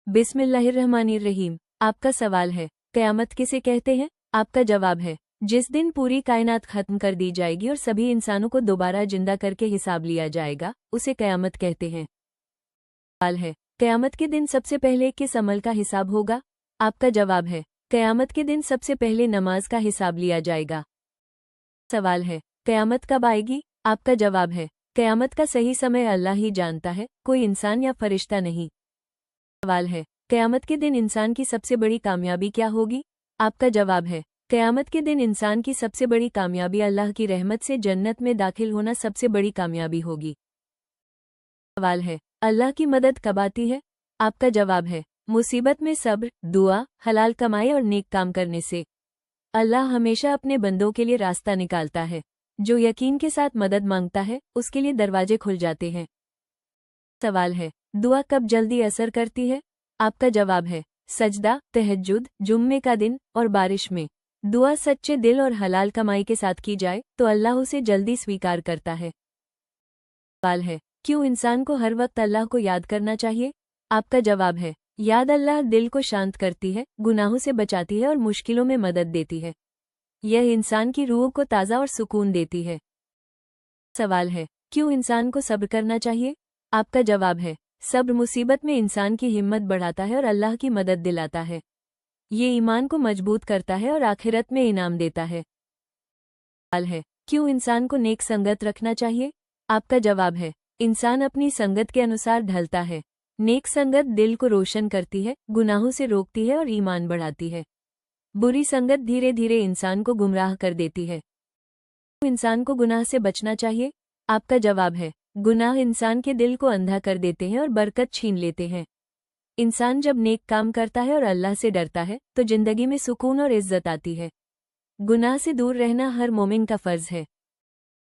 बिस्मिल्लाहिर्रहमानिर्रहीम। आपका सवाल है, क़यामत किसे कहते हैं? आपका जवाब है, जिस दिन पूरी कायनात खत्म कर दी जाएगी और सभी इंसानों को दोबारा जिंदा करके हिसाब लिया जाएगा, उसे क़यामत कहते हैं। सवाल है, क़यामत के दिन सबसे पहले किस अमल का हिसाब होगा? आपका जवाब है, क़यामत के दिन सबसे पहले नमाज का हिसाब लिया जाएगा। सवाल है, क़यामत कब आएगी? आपका जवाब है, क़यामत का सही समय अल्लाह ही जानता है, कोई इंसान या फरिश्ता नहीं। सवाल है, क़यामत के दिन इंसान की सबसे बड़ी कामयाबी क्या होगी? आपका जवाब है, क़यामत के दिन इंसान की सबसे बड़ी कामयाबी अल्लाह की रहमत से जन्नत में दाखिल होना सबसे बड़ी कामयाबी होगी। सवाल है, अल्लाह की मदद कब आती है? आपका जवाब है, मुसीबत में सब्र, दुआ, हलाल कमाई और नेक काम करने से। अल्लाह हमेशा अपने बंदों के लिए रास्ता निकालता है। जो यकीन के साथ मदद मांगता है, उसके लिए दरवाजे खुल जाते हैं। सवाल है, दुआ कब जल्दी असर करती है? आपका जवाब है, सजदा, तहज्जुद, जुम्मे का दिन और बारिश में। दुआ सच्चे दिल और हलाल कमाई के साथ की जाए तो अल्लाह उसे जल्दी स्वीकार करता है। सवाल है, क्यों इंसान को हर वक्त अल्लाह को याद करना चाहिए? आपका जवाब है, याद अल्लाह दिल को शांत करती है, गुनाहों से बचाती है और मुश्किलों में मदद देती है। यह इंसान की रूह को ताज़ा और सुकून देती है। सवाल है, क्यों इंसान को सब्र करना चाहिए? आपका जवाब है, सब्र मुसीबत में इंसान की हिम्मत बढ़ाता है और अल्लाह की मदद दिलाता है। ये ईमान को मजबूत करता है और आखिरत में इनाम देता है। सवाल है, क्यों इंसान को नेक संगत रखना चाहिए? आपका जवाब है, इंसान अपनी संगत के अनुसार ढलता है। नेक संगत दिल को रोशन करती है, गुनाहों से रोकती है और ईमान बढ़ाती है। बुरी संगत धीरे धीरे इंसान को गुमराह कर देती है। क्यों इंसान को गुनाह से बचना चाहिए? आपका जवाब है, गुनाह इंसान के दिल को अंधा कर देते हैं और बरकत छीन लेते हैं। इंसान जब नेक काम करता है और अल्लाह से डरता है तो जिंदगी में सुकून और इज्जत आती है। गुनाह से दूर रहना हर मोमिन का फर्ज है।